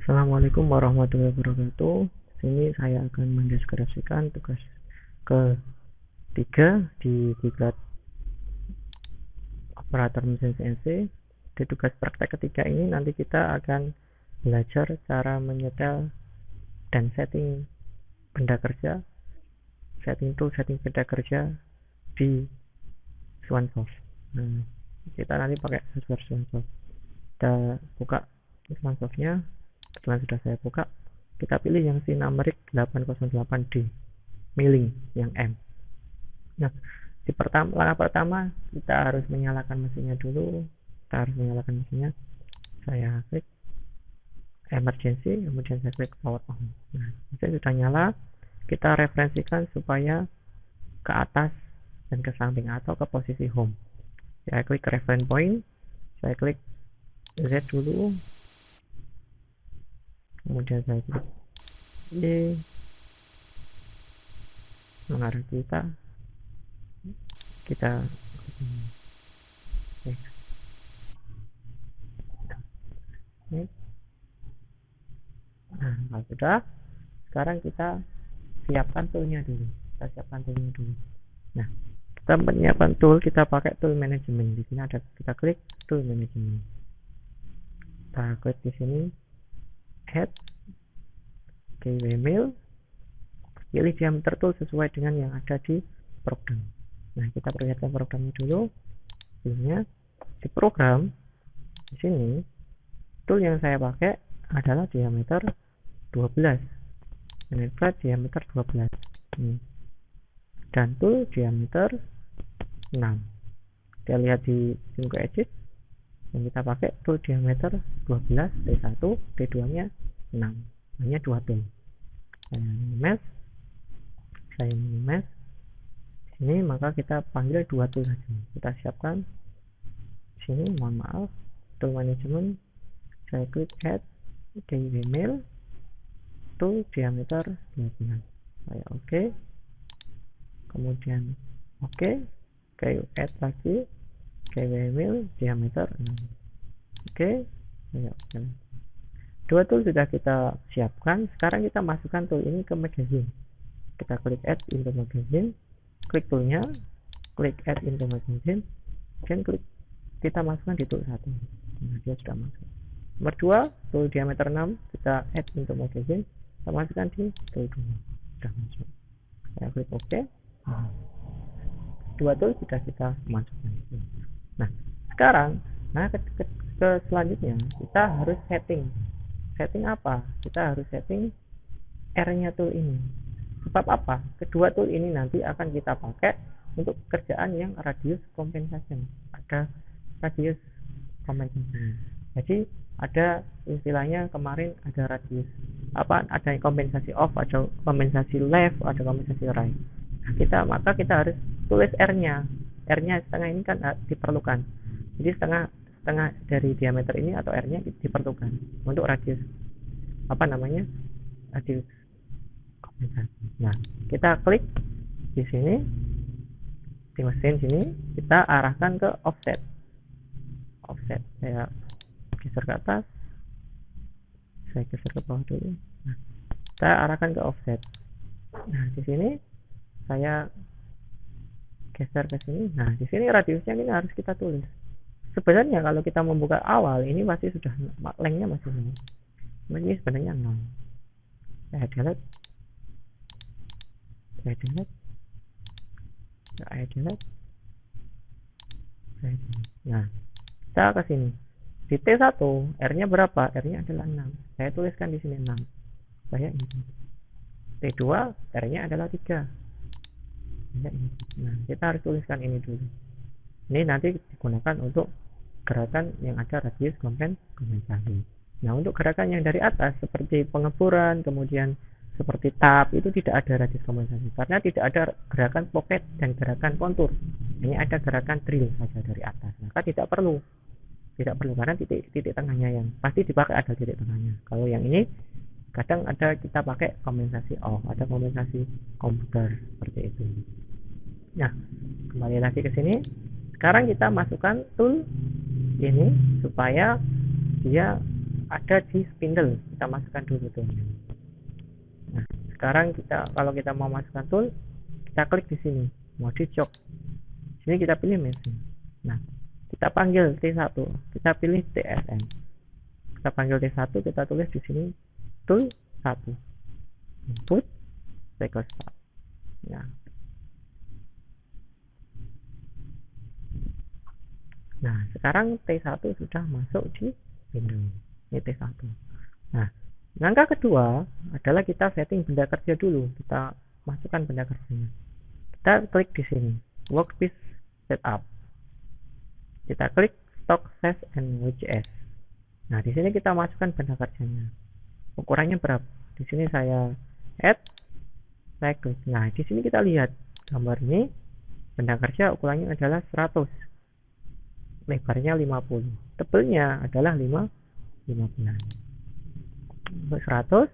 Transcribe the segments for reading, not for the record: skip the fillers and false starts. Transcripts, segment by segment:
Assalamualaikum warahmatullahi wabarakatuh. Sini saya akan mendeskripsikan tugas ketiga di diklat operator mesin CNC. Di tugas praktek ketiga ini nanti kita akan belajar cara menyetel dan setting benda kerja, setting benda kerja di SwanSoft. Nah, kita nanti pakai software SwanSoft. Kita buka SwanSoft-nya. Setelah sudah saya buka, kita pilih yang Sinumerik 808D milling yang M. Nah, langkah pertama kita harus menyalakan mesinnya dulu. Saya klik emergency, kemudian saya klik power on. Nah, mesin sudah nyala. Kita referensikan supaya ke atas dan ke samping atau ke posisi home. Saya klik reference point, saya klik Z dulu, kemudian saya klik Y, mengarah kita nah, kalau sudah, sekarang kita siapkan toolnya dulu. Nah, kita menyiapkan tool, kita pakai tool management. Di sini ada, kita klik tool management. Kita klik di sini add KWMill, pilih diameter tool sesuai dengan yang ada di program. Nah, kita perlihatkan programnya dulu. Sebelumnya di program di sini tool yang saya pakai adalah diameter 12, diameter 12 dan tool diameter 6. Kita lihat di Simco Edit yang kita pakai tool diameter 12, T1, T2 nya 6, hanya 2 tool. Saya minimize sini, maka kita panggil 2 tool saja. Kita siapkan sini, mohon maaf, tool management, saya klik add KWMill tool diameter 12, saya oke, kemudian oke, add lagi KWMill diameter 6, oke, saya oke. 2 tool sudah kita siapkan. Sekarang kita masukkan tool ini ke magazine. Kita klik add into magazine, klik toolnya, klik add into magazine, dan klik kita masukkan di tool 1. Nah, dia sudah masuk. Nomor 2, tool diameter 6, kita add into magazine, kita masukkan di tool 2. Sudah masuk. Saya klik OK. Nah, 2 tool sudah kita masukkan. Nah, sekarang ke selanjutnya kita harus setting apa? Kita harus setting R-nya tool ini. Sebab apa? Kedua tool ini nanti akan kita pakai untuk kerjaan yang radius compensation. Ada radius compensation. Jadi ada istilahnya kemarin ada radius ada kompensasi off, ada kompensasi left, ada kompensasi right. Nah, maka kita harus tulis R-nya. R-nya setengah ini kan diperlukan. Jadi setengah dari diameter ini atau R-nya diperlukan untuk radius radius kompensasi. Nah, kita klik di sini di mesin sini, kita arahkan ke offset. Saya geser ke atas, saya geser ke bawah dulu. Nah, kita arahkan ke offset. Nah, di sini saya geser ke sini. Nah, di sini radiusnya ini harus kita tulis. Sebenarnya kalau kita membuka awal ini masih sudah lengthnya masih 0. Ini sebenarnya 0. Saya delete. Nah, kita ke sini. Di T1 R-nya berapa? R-nya adalah 6. Saya tuliskan di sini 6. Saya ini. T2 R-nya adalah 3. Nah, kita harus tuliskan ini dulu. Ini nanti digunakan untuk gerakan yang ada radius kompensasi. Nah, untuk gerakan yang dari atas seperti pengeboran, kemudian seperti tab, itu tidak ada radius kompensasi karena tidak ada gerakan pocket dan gerakan kontur. Hanya ada gerakan drill saja dari atas. Maka tidak perlu karena titik tengahnya yang pasti dipakai ada titik tengahnya. Kalau yang ini kadang ada kita pakai kompensasi off, ada kompensasi komputer seperti itu. Nah, kembali lagi ke sini. Sekarang kita masukkan tool ini supaya dia ada di spindle, kita masukkan dulu toolnya. Nah, sekarang kalau kita mau masukkan tool, kita klik di sini, mode jog. Sini kita pilih mesin. Nah, kita panggil T1, kita pilih TSN. Kita panggil T1, kita tulis di sini tool 1. Input, cycle start. Nah, sekarang T1 sudah masuk di Windows. Ini T1. Nah, langkah kedua adalah kita setting benda kerja dulu. Kita masukkan benda kerjanya. Kita klik di sini, workspace setup. Kita klik stock size and WCS. Nah, di sini kita masukkan benda kerjanya. Ukurannya berapa? Di sini saya add, saya klik. Nah, di sini kita lihat gambar ini, benda kerja ukurannya adalah 100. Lebarnya 50, tebelnya adalah 15. Untuk 100,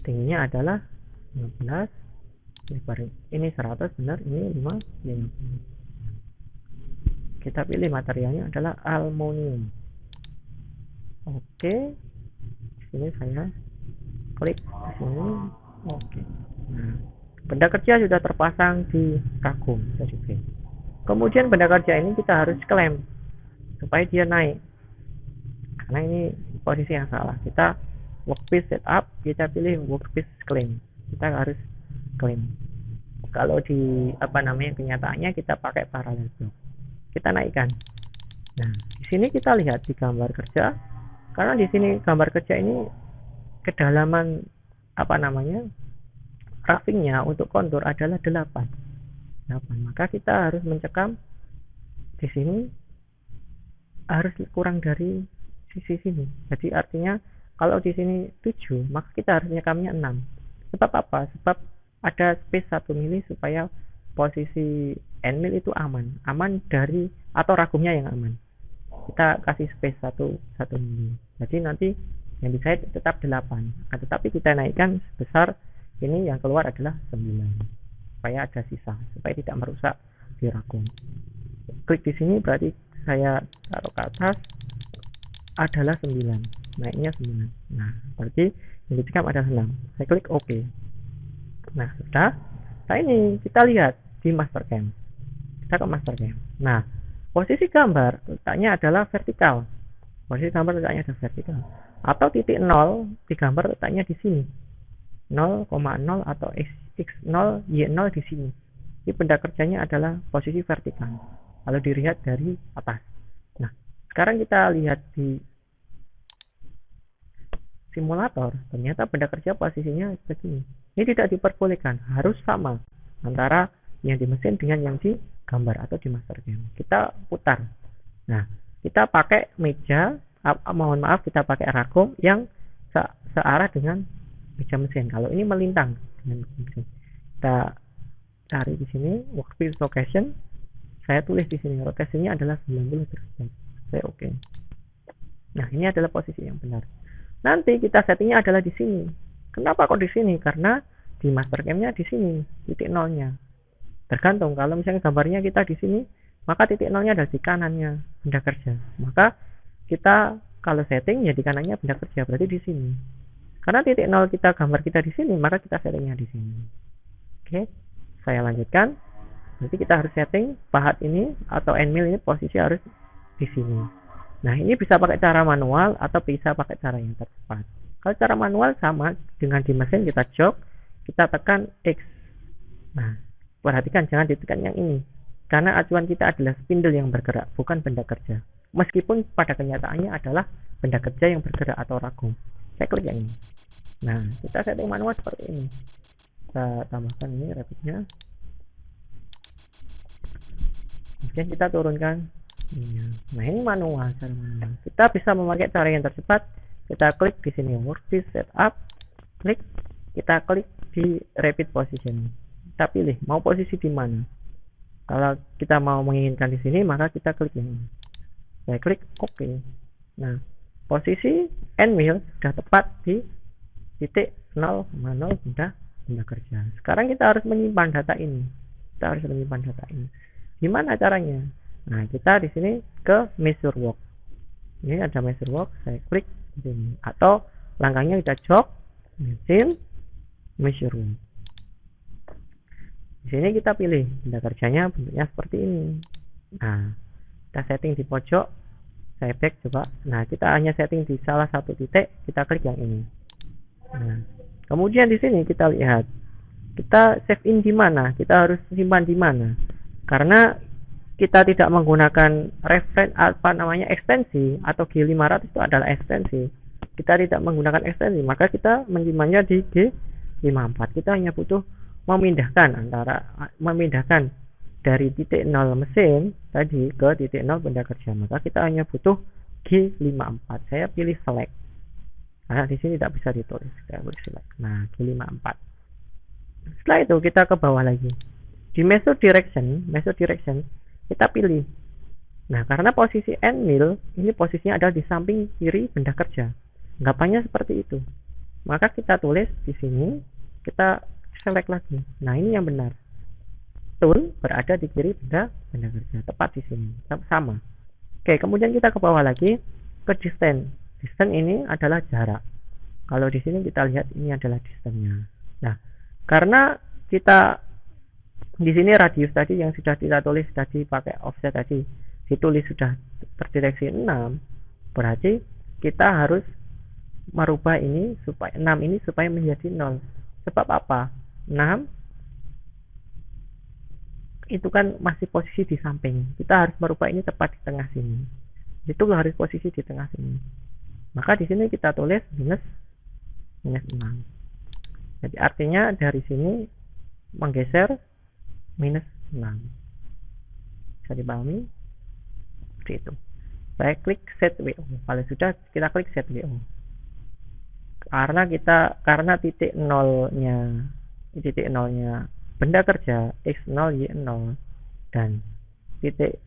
tingginya adalah 15, lebar ini 100 benar, ini 50. Kita pilih materialnya adalah aluminium. Oke, sini saya klik di sini. Oke. Nah, benda kerja sudah terpasang di kagum tadi. Kemudian benda kerja ini kita harus klaim supaya dia naik, karena ini posisi yang salah. Kita workspace setup, kita pilih workspace claim, kita harus klaim. Kalau di kenyataannya kita pakai parallel block, kita naikkan. Nah, di sini kita lihat di gambar kerja, karena di sini gambar kerja ini kedalaman roughingnya untuk kontur adalah 8. Maka kita harus mencekam di sini harus kurang dari sisi sini. Jadi artinya kalau di sini 7, maka kita harus nyekamnya 6. Sebab apa? Sebab ada space 1 mili supaya posisi end mill itu aman dari atau ragumnya yang aman. Kita kasih space 1 mili. Jadi nanti yang dijahit tetap 8. Tetapi kita naikkan sebesar ini, yang keluar adalah 9. Supaya ada sisa, supaya tidak merusak di ragum. Klik di sini berarti saya taruh ke atas adalah 9, naiknya 9. Nah, berarti yang dicekam adalah 6. Saya klik OK. Nah, sudah. Nah, ini kita lihat di master cam. Kita ke master cam. Nah, posisi gambar letaknya adalah vertikal. Posisi gambar letaknya adalah vertikal. Atau titik 0 di gambar letaknya di sini. 0,0 atau X0, Y0 di sini. Ini benda kerjanya adalah posisi vertikal. Kalau dilihat dari atas. Nah, sekarang kita lihat di simulator, ternyata benda kerja posisinya begini. Ini tidak diperbolehkan, harus sama antara yang di mesin dengan yang di gambar atau di master cam. Kita putar. Nah, kita pakai meja, kita pakai ragum yang searah dengan meja mesin. Kalau ini melintang dengan mesin, kita cari di sini workspace location. Saya tulis di sini rotasinya adalah 90 derajat. Saya oke. Nah, ini adalah posisi yang benar. Nanti kita settingnya adalah di sini. Kenapa kok di sini? Karena di master cam-nya di sini titik nolnya. Tergantung, kalau misalnya gambarnya kita di sini, maka titik nolnya ada di kanannya benda kerja. Maka kita kalau setting ya di kanannya benda kerja, berarti di sini. Karena titik nol kita gambar kita di sini, maka kita settingnya di sini. Oke, saya lanjutkan. Nanti kita harus setting pahat ini atau end mill ini posisi harus di sini. Nah, ini bisa pakai cara manual atau bisa pakai cara yang tercepat. Kalau cara manual sama dengan di mesin, kita jog, kita tekan X. Nah, perhatikan jangan ditekan yang ini, karena acuan kita adalah spindle yang bergerak, bukan benda kerja. Meskipun pada kenyataannya adalah benda kerja yang bergerak atau ragum. Saya klik yang ini. Nah, kita setting manual seperti ini. Kita tambahkan ini rapidnya. Kemudian kita turunkan. Nah, ini manual, cara manual. Kita bisa memakai cara yang tercepat. Kita klik di sini workspace setup, klik, kita klik di rapid position. Kita pilih mau posisi di mana. Kalau kita mau menginginkan di sini, maka kita klik ini. Saya klik OK. Nah, posisi end mill sudah tepat di titik 0,0 benda kerja. Sekarang kita harus menyimpan data ini. Gimana caranya? Nah, kita di sini ke measure work. Ini ada measure work, saya klik Ini. Atau langkahnya kita jok mesin measure. Di sini kita pilih benda kerjanya bentuknya seperti ini. Nah, kita setting di pojok, saya back coba. Nah, kita hanya setting di salah satu titik, kita klik yang ini. Nah, kemudian di sini kita lihat, kita save in di mana, kita harus simpan di mana. Karena kita tidak menggunakan ekstensi atau G500 itu adalah ekstensi. Kita tidak menggunakan ekstensi, maka kita menyimpannya di G54. Kita hanya butuh memindahkan dari titik 0 mesin tadi ke titik 0 benda kerja, maka kita hanya butuh G54. Saya pilih select karena di sini tidak bisa ditulis, saya pilih select. Nah, G54. Setelah itu kita ke bawah lagi di measure direction kita pilih. Nah, karena posisi end mill ini posisinya adalah di samping kiri benda kerja, anggapannya seperti itu, maka kita tulis di sini, kita select lagi. Nah, ini yang benar. Tool berada di kiri benda kerja, tepat di sini. Sama. Oke, kemudian kita ke bawah lagi ke distance. Distance ini adalah jarak. Kalau di sini kita lihat ini adalah distance-nya. Nah, karena kita di sini radius tadi yang sudah kita tulis tadi pakai offset tadi ditulis sudah terdeteksi 6, berarti kita harus merubah ini supaya 6 ini supaya menjadi 0. Sebab apa? 6 itu kan masih posisi di samping, kita harus merubah ini tepat di tengah sini, itu harus posisi di tengah sini, maka di sini kita tulis minus 6. Jadi artinya dari sini menggeser minus 6. Bisa dipahami? Seperti itu. Saya klik set WO. Kalau sudah, kita klik set WO. Karena titik nolnya benda kerja X0 Y0 dan titik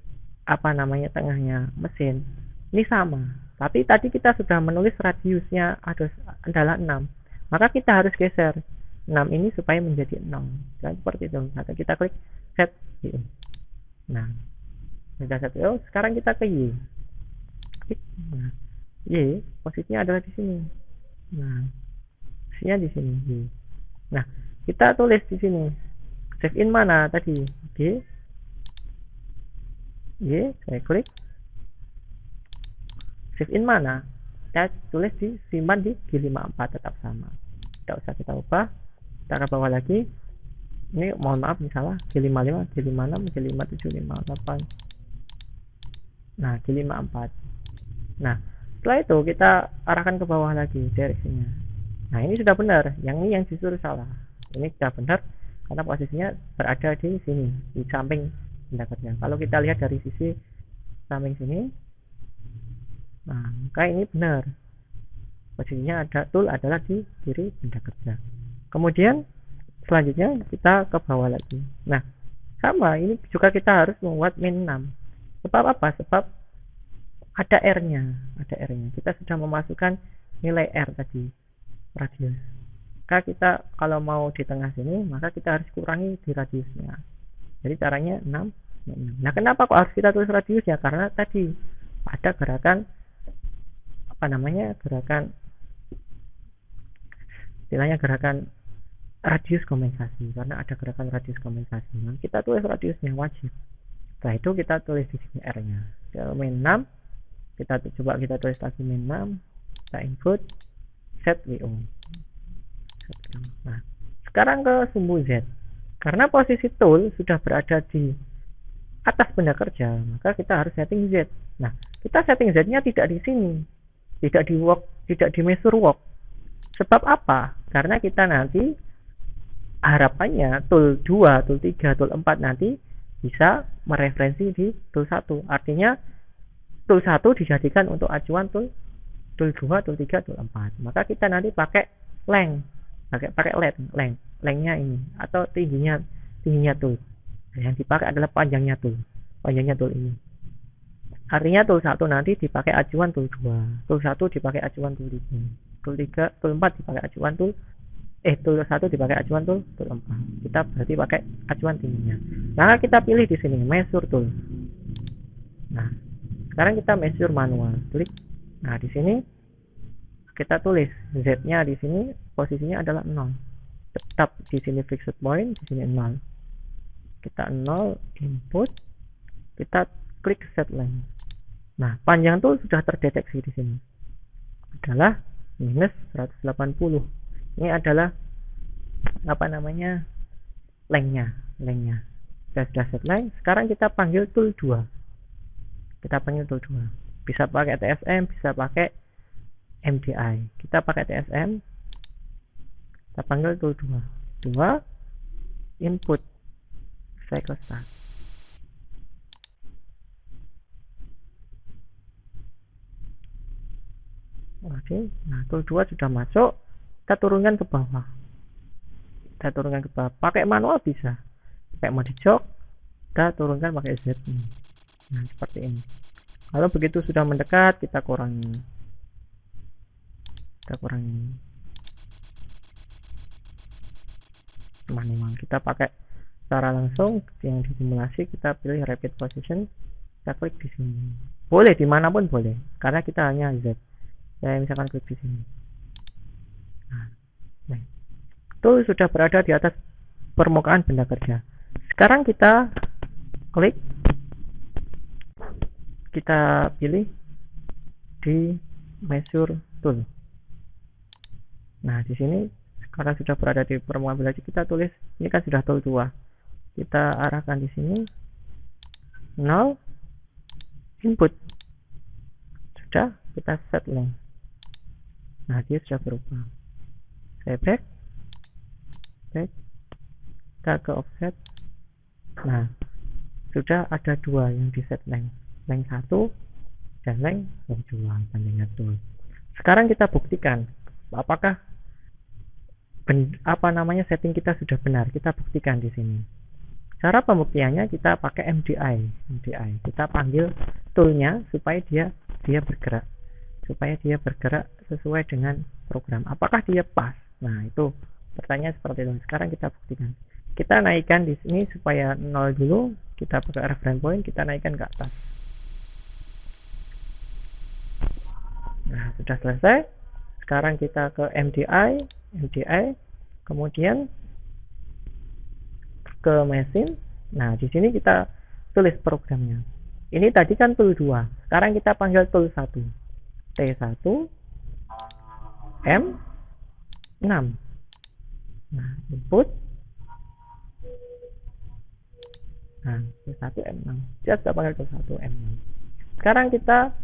tengahnya mesin ini sama, tapi tadi kita sudah menulis radiusnya adalah 6, maka kita harus geser 6 ini supaya menjadi 0. Dan seperti itu. Maka kita klik set Y. Nah, sudah set Y. Sekarang kita ke Y. Klik. Nah, Y posisinya adalah di sini. Nah, posisinya di sini Y. Nah, kita tulis di sini save in mana tadi? G. Y, saya klik. Save in mana? Kita tulis simpan di G54, tetap sama. Tidak usah kita ubah. Kita ke bawah lagi. Ini mohon maaf misalnya G55, G56, G57, G58. Nah, G54. Nah, setelah itu kita arahkan ke bawah lagi direksinya. Nah, ini sudah benar. Yang ini yang justru salah. Ini sudah benar karena posisinya berada di sini, di samping benda kerja. Kalau kita lihat dari sisi samping sini, nah, maka ini benar. Posisinya tool adalah di kiri benda kerja. Kemudian selanjutnya kita ke bawah lagi. Nah, sama, ini juga kita harus membuat min 6. Sebab apa? Sebab ada R-nya. Kita sudah memasukkan nilai R tadi, radius. Maka kita kalau mau di tengah sini, maka kita harus kurangi di radiusnya. Jadi caranya 6. Nah, kenapa kok harus kita tulis radiusnya? Karena tadi ada gerakan gerakan radius kompensasi. Karena ada gerakan radius kompensasi, nah, kita tulis radiusnya wajib. Setelah itu kita tulis di sini R-nya. Min 6. Kita tulis lagi min 6. Kita input set WO. Nah, sekarang ke sumbu Z. Karena posisi tool sudah berada di atas benda kerja, maka kita harus setting Z. Nah, kita setting Z-nya tidak di sini, tidak di measure work. Sebab apa? Karena kita nanti harapannya tool 2, tool 3, tool 4 nanti bisa mereferensi di tool 1. Artinya tool 1 dijadikan untuk acuan tool 2, tool 3, tool 4. Maka kita nanti pakai length. Pakai lengthnya ini atau tingginya tool. Yang dipakai adalah panjangnya tool ini. Artinya tool 1 nanti dipakai acuan tool 2, tool 1 dipakai acuan tool 3, tool 3, tool 4 dipakai acuan tool 1 dipakai acuan tool 4. Kita berarti pakai acuan tingginya. Nah, kita pilih di sini measure tool. Nah, sekarang kita measure manual, klik. Nah, di sini kita tulis Z-nya di sini posisinya adalah 0. Tetap di sini fixed point, di sini 0. Kita 0 input, kita klik set length. Nah, panjang tool sudah terdeteksi di sini. Adalah minus 180. Ini adalah apa namanya? Lengthnya. Sudah set length. Sekarang kita panggil tool 2. Kita panggil tool 2. Bisa pakai TSM, bisa pakai MDI. Kita pakai TSM. Kita panggil tool 2. 2 input cycle start. Oke, nah tool 2 sudah masuk. Kita turunkan ke bawah. Pakai manual bisa. Pakai mode jog, kita turunkan pakai Z. Nah, seperti ini. Kalau begitu sudah mendekat, kita kurangi. Manual. Kita pakai secara langsung yang disimulasi, kita pilih rapid position, kita klik di sini. Boleh dimanapun boleh, karena kita hanya Z. Saya misalkan klik di sini. Nah, tool sudah berada di atas permukaan benda kerja. Sekarang kita klik, kita pilih di measure tool. Nah, di sini karena sudah berada di permukaan benda kerja, kita tulis ini kan sudah tool 2. Kita arahkan di sini 0 input. Sudah, kita set length. Nah, dia sudah berubah. Saya back, kita ke offset. Nah, sudah ada 2 yang di set length 1 dan length 2 panjangnya tool. Sekarang kita buktikan apakah setting kita sudah benar. Kita buktikan di sini. Cara pembuktiannya kita pakai MDI. Kita panggil toolnya supaya dia bergerak. Sesuai dengan program. Apakah dia pas? Nah, itu pertanyaan seperti itu. Sekarang kita buktikan. Kita naikkan di sini supaya 0 dulu. Kita pakai reference point, kita naikkan ke atas. Nah, sudah selesai. Sekarang kita ke MDI, kemudian ke mesin. Nah, di sini kita tulis programnya. Ini tadi kan tool 2. Sekarang kita panggil tool 1. T1 M6. Nah, input. Nah, T1 M6. Dia sudah panggil tool 1 M6. Sekarang kita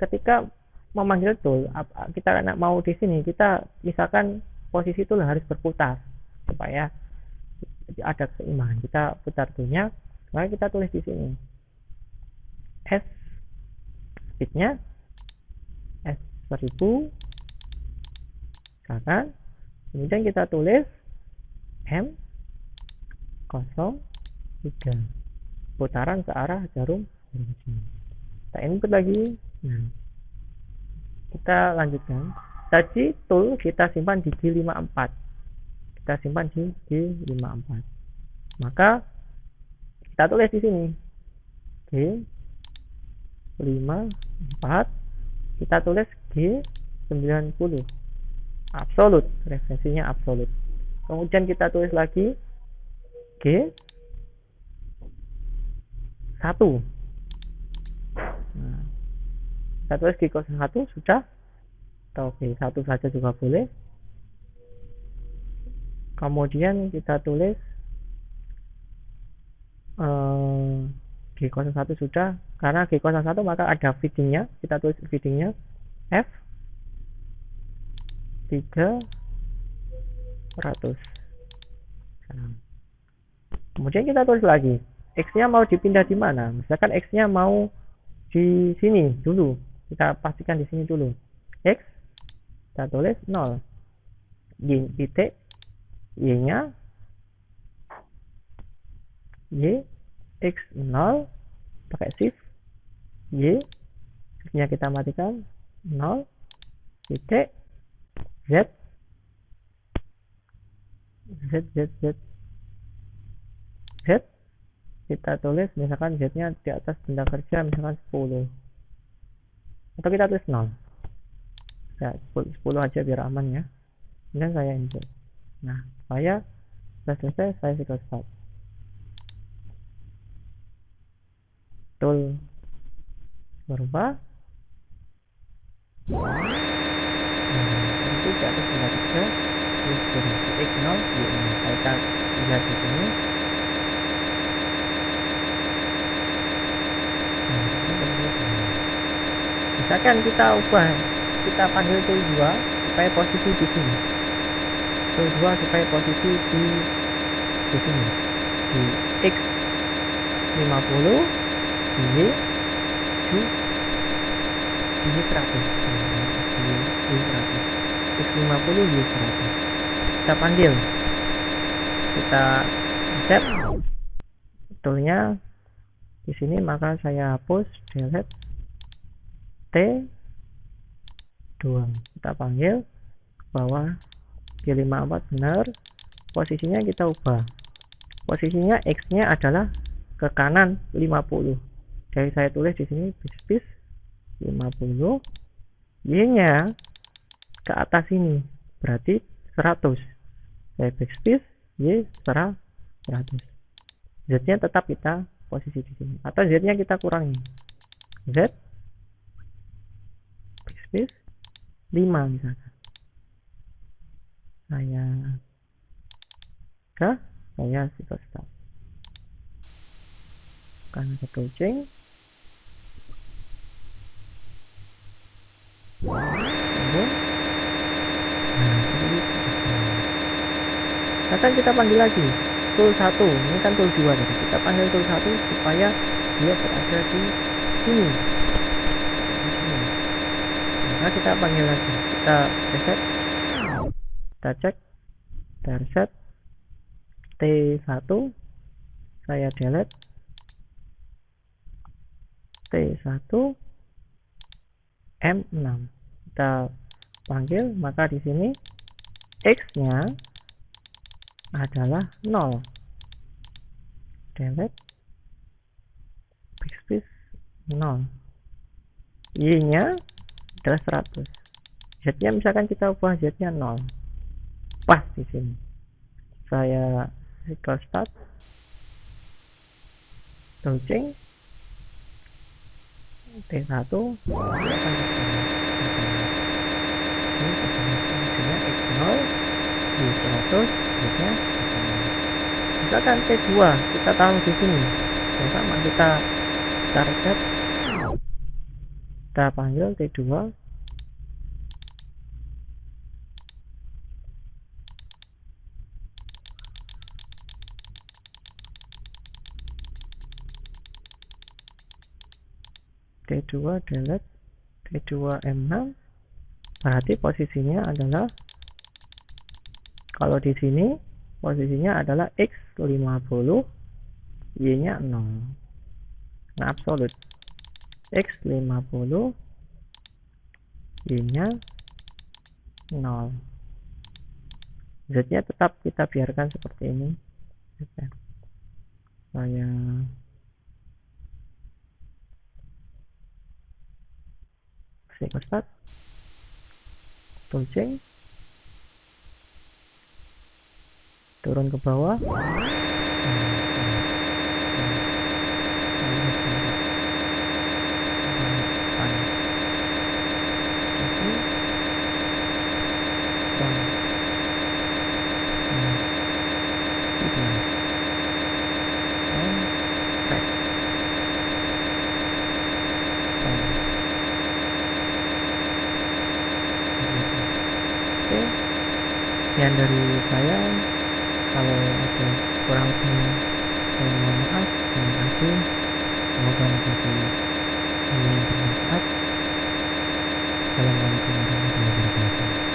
ketika memanggil tool, kita mau di sini, kita misalkan posisi tool harus berputar supaya ada keseimbangan. Kita putar toolnya, maka kita tulis di sini S speednya S1000 misalkan, kemudian kita tulis M03 putaran ke arah jarum. Kita input lagi. Nah, kita lanjutkan. Tadi tool kita simpan di G54. Kita simpan di G54. Maka kita tulis di sini G54. Kita tulis G90. Absolut, referensinya absolut. Kemudian kita tulis lagi G1. Nah, kita tulis G01 sudah, atau G1 saja juga boleh. Kemudian kita tulis G01 sudah, karena G01 maka ada feedingnya. Kita tulis feedingnya F 300. Kemudian kita tulis lagi X-nya mau dipindah di mana. Misalkan X-nya mau di sini dulu, kita pastikan di sini dulu. X kita tulis 0. Titik Y-nya Y X0, pakai shift Y, shift-nya kita matikan 0 titik Z kita tulis misalkan Z-nya di atas benda kerja misalkan 10, atau kita tulis 0. ya 10 aja biar aman ya. Kemudian saya insert. Nah, supaya sudah selesai, saya cycle start. Tool berubah. Itu di atas tinggal 3 X0 Y0. Kita lihat di sini. Misalkan kita ubah, kita panggil tool 2 supaya posisi di sini. Tool 2 supaya posisi di sini. Di X 50 Y 100. X 50 Y 100. Kita panggil. Kita set toolnya di sini, maka saya hapus, delete T2. Kita panggil ke bawah G54 benar, posisinya kita ubah, posisinya X nya adalah ke kanan 50, jadi saya tulis di sini backspace 50, Y nya ke atas ini berarti 100, saya backspace Y 100, Z nya tetap kita posisi di sini, atau Z nya kita kurangi, Z backspace 5 misalkan. Saya cycle start. Karena ke touching. Akan kita panggil lagi tool 1, ini kan tool 2 tadi. Kita panggil tool 1 supaya dia berada di sini. Maka kita panggil lagi, kita reset, kita cek, kita reset T1, saya delete T1 M6, kita panggil, maka di sini X nya adalah 0, delete backspace 0, Y nya adalah 100, Z nya misalkan kita ubah, Z nya 0, pas di sini. Saya cycle start, touching T1, ini posisinya X0 di 100, Z nya misalkan T2 kita taruh di sini, yang sama kita reset, kita panggil T2, T2 delete T2 M6, berarti posisinya adalah, kalau di sini posisinya adalah X50, Y nya 0, nah absolut X50, Y nya 0, Z nya tetap kita biarkan seperti ini. Saya cycle start, touching, turun ke bawah, sekian dari saya. Kalau ada kurang lebihnya saya mohon maaf. Terima kasih, semoga menjadi ilmu yang bermanfaat. Assalamualaikum warahmatullahi wabarakatuh.